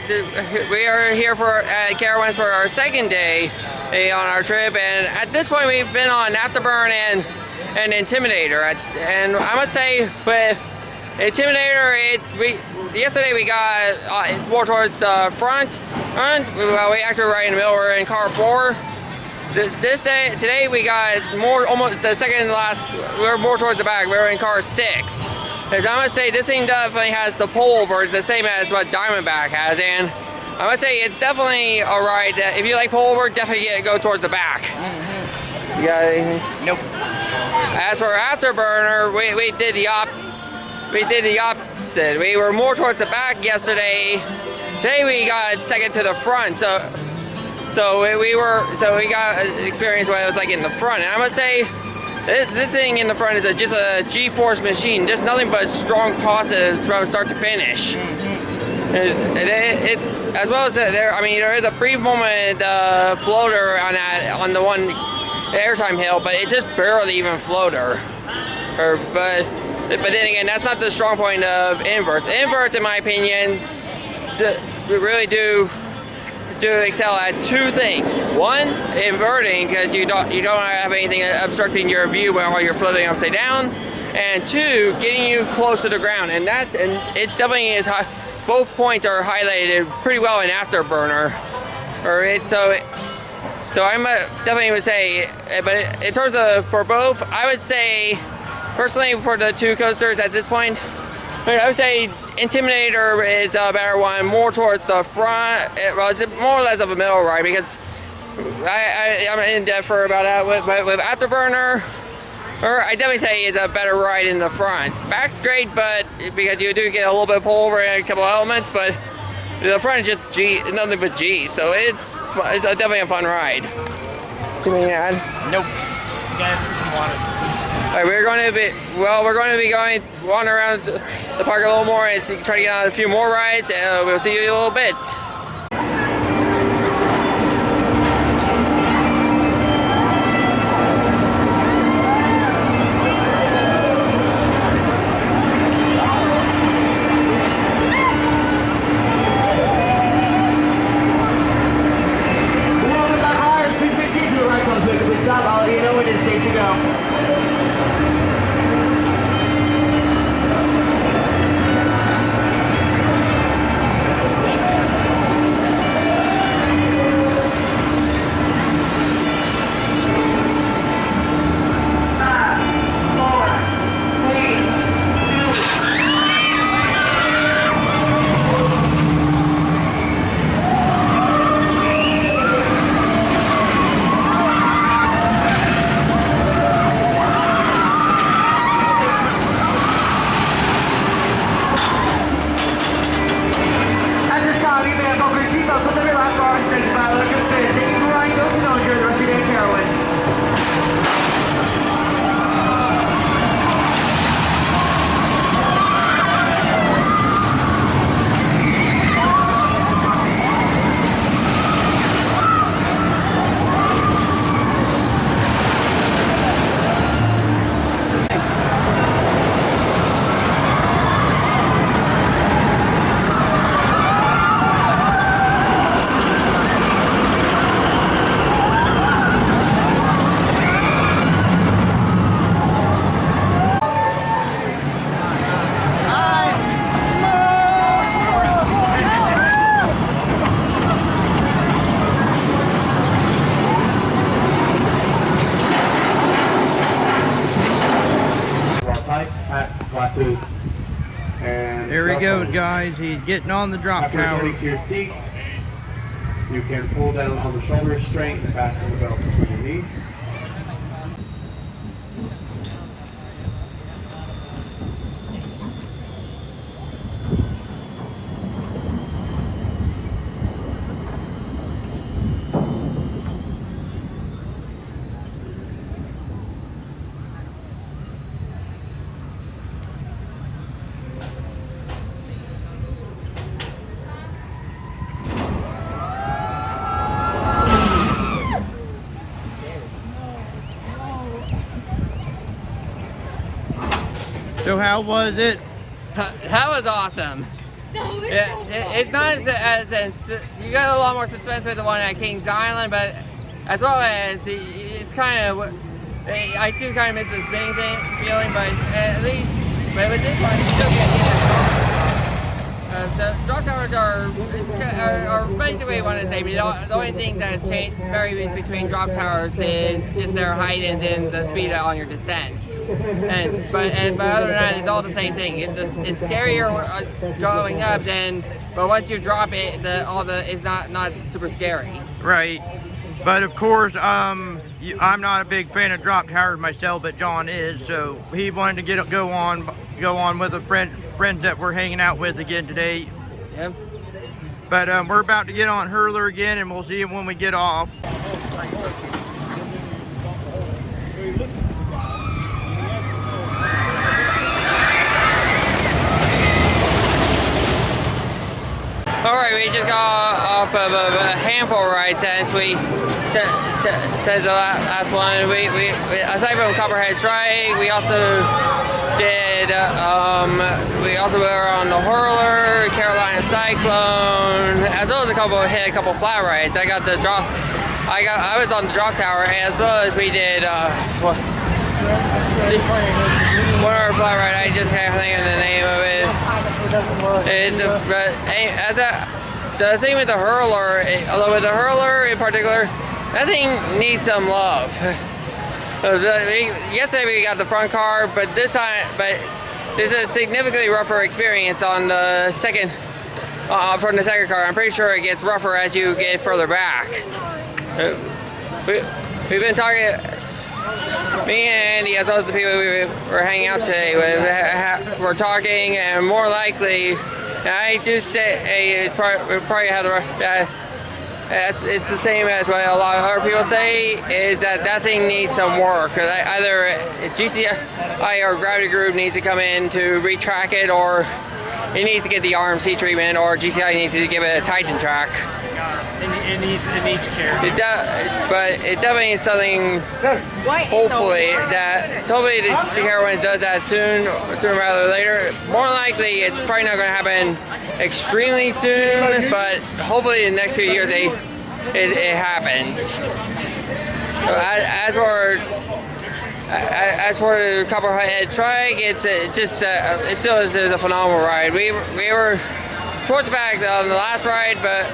we are here for Carowinds for our second day on our trip, and at this point we've been on Afterburn and Intimidator. And I must say, with Intimidator, yesterday we got more towards the front. Well, we actually were right in the middle. We're in car 4. Today we got more, almost the second to last. We're more towards the back. We're in car 6. Because I must say, this thing definitely has the pullover, the same as what Diamondback has, and I must say it's definitely a ride that if you like pullover, definitely go towards the back. Mm-hmm. You got anything? Nope. As for Afterburner, we did the opposite. We were more towards the back yesterday. Today we got second to the front, so we got an experience what it was like in the front, and I must say, this thing in the front is just a G-force machine. Just nothing but strong positives from start to finish. As well as there is a brief moment floater on the one airtime hill, but it's just barely even floater. But then again, that's not the strong point of inverts. Inverts, in my opinion, really do excel at 2 things. One, inverting, because you don't have anything obstructing your view while you're floating upside down, and 2, getting you close to the ground. And it's definitely is high. Both points are highlighted pretty well in Afterburner. So I definitely would say, but in terms of for both, I would say personally for the 2 coasters at this point, I would say Intimidator is a better one, more towards the front. Well, it's more or less of a middle ride, because I'm in depth for about that. But with Afterburner, I definitely say it's a better ride in the front. Back's great, but because you do get a little bit of pullover and a couple elements, but the front is just G, nothing but G. So it's definitely a fun ride. Anything to add? Nope. You guys get some water. All right, we're going to be wandering around the park a little more and try to get on a few more rides, and we'll see you in a little bit. I'll let you know when it's safe to go. There he goes, guys. He's getting on the drop tower. To your seat, you can pull down on the shoulder restraint and fasten the belt between your knees. So how was it? That was awesome. It's not you got a lot more suspense with the one at Kings Island, but as well as it's kind of, I do kind of miss the spinning feeling, but at least, but with this one, you still get so drop towers are basically one and the same. The only things that vary between drop towers is just their height and then the speed on your descent. But other than that, it's all the same thing. It's scarier going up but once you drop it, it's not super scary. Right. But of course, I'm not a big fan of drop towers myself, but John is. So he wanted to go on with a friends that we're hanging out with again today. Yep. But we're about to get on Hurler again, and we'll see him when we get off. Alright, we just got off of a handful ride since the last one. We aside from Copperhead Strike, we also did were on the Hurler, Carolina Cyclone, as well as a couple flat rides. I was on the drop tower, as well as we did one other flat ride. I just can't think of the name of it. The thing with the Hurler, in particular, that thing needs some love. Yesterday we got the front car, but this is a significantly rougher experience on the second from the second car. I'm pretty sure it gets rougher as you get further back. We've been talking. Me and Andy, as well as the people we were hanging out today with, we're talking, and more likely, I do say we probably have it's the same as what a lot of other people say, is that thing needs some work. Either GCI or Gravity Group needs to come in to retrack it, or it needs to get the RMC treatment, or GCI needs to give it a Titan track. It needs care. But it definitely needs something. Hopefully the Carowinds does that sooner rather than later. More likely, it's probably not going to happen extremely soon, but hopefully in the next few years it happens. As for the Copperhead Strike, it still is a phenomenal ride. We were towards the back on the last ride, but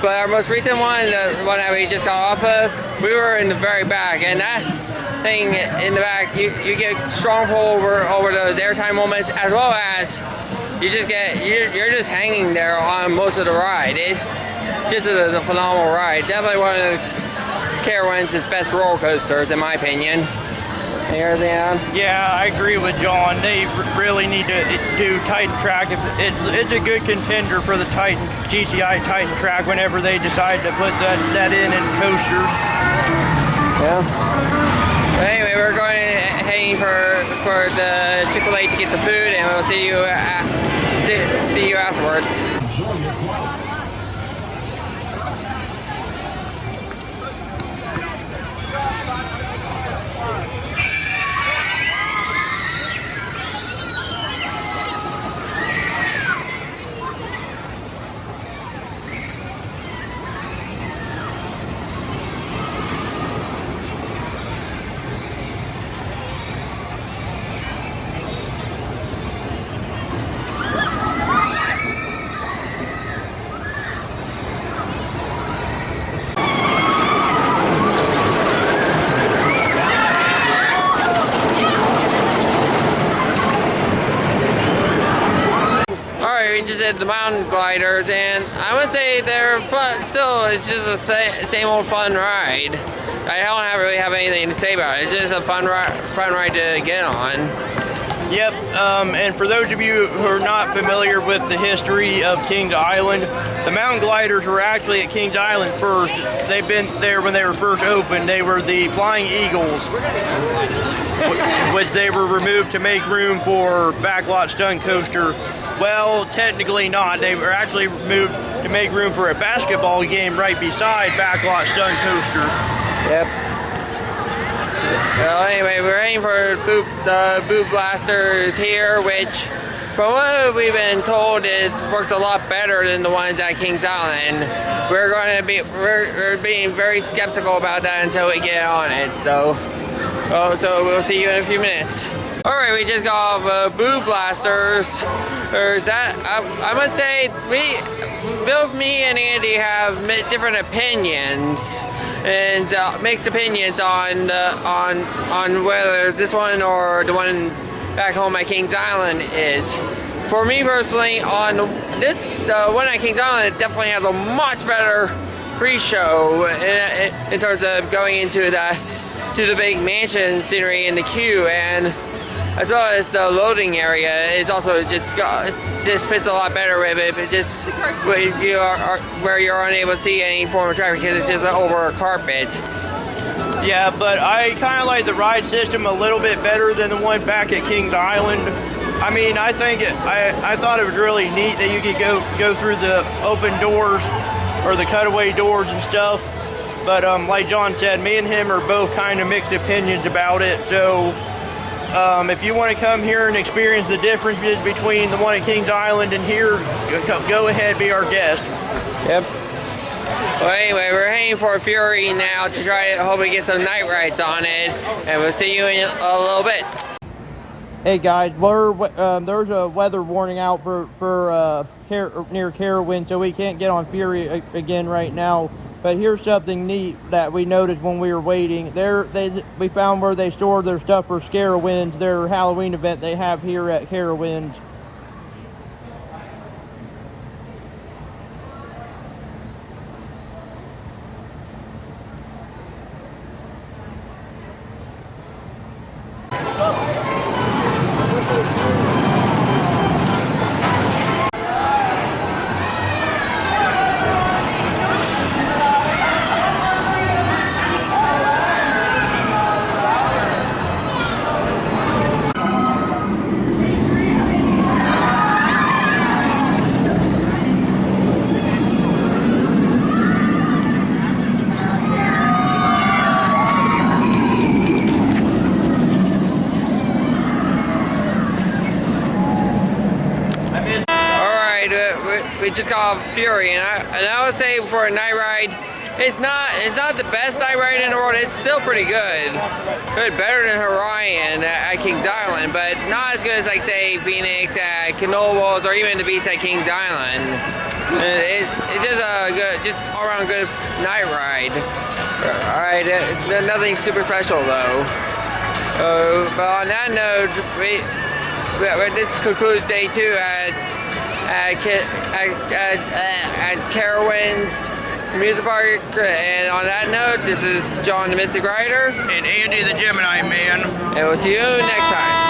our most recent one, the one that we just got off of, we were in the very back, and that thing in the back, you get strong pull over those airtime moments, as well as you're just hanging there on most of the ride. It just is a phenomenal ride. Definitely one of the Carowinds' best roller coasters, in my opinion. Yeah, I agree with John. They really need to do Titan track. It's a good contender for the GCI Titan track whenever they decide to put that in coasters. Yeah. But anyway, we're heading for the Chick-fil-A to get some food, and we'll see you afterwards. We just did the mountain gliders, and I would say they're fun. Still, it's just the same old fun ride. I don't really have anything to say about it. It's just a fun ride to get on. Yep, and for those of you who are not familiar with the history of Kings Island, the mountain gliders were actually at Kings Island first. They've been there when they were first opened. They were the Flying Eagles, which they were removed to make room for Backlot Stunt Coaster. Well, technically not. They were actually moved to make room for a basketball game right beside Backlot Stunt Coaster. Yep. Well, anyway, we're aiming for the boot blasters here, which from what we've been told, it works a lot better than the ones at Kings Island. We're being very skeptical about that until we get on it, though. Oh, so we'll see you in a few minutes. All right, we just got off Boo Blasters. There's that. I must say, both me and Andy have different opinions and mixed opinions on whether this one or the one back home at Kings Island is. For me personally, on the one at Kings Island, it definitely has a much better pre-show in terms of going into the big mansion scenery in the queue, and as well as the loading area. It's also just fits a lot better with it. But just where you're unable to see any form of traffic because it's just over a carpet. Yeah, but I kind of like the ride system a little bit better than the one back at Kings Island. I mean, I thought it was really neat that you could go through the open doors or the cutaway doors and stuff. But like John said, me and him are both kind of mixed opinions about it. So if you want to come here and experience the differences between the one at Kings Island and here, go ahead, be our guest. Yep. Well, anyway, we're heading for Fury now to try to hopefully get some night rides on it, and we'll see you in a little bit. Hey guys, there's a weather warning out for near Carowinds, so we can't get on Fury again right now. But here's something neat that we noticed when we were waiting. We found where they store their stuff for Carowinds, their Halloween event they have here at Carowinds. We just got off Fury, and I would say for a night ride, it's not the best night ride in the world. It's still pretty good, better than Horion at Kings Island, but not as good as like say Phoenix at Knoebels or even the Beast at Kings Island. It's just a good, just all around good night ride. Alright, nothing super special though. But on that note, this concludes day 2 at Carowinds Music Park, and on that note, this is John the Mystic Rider and Andy the Gemini Man, and we'll see you next time.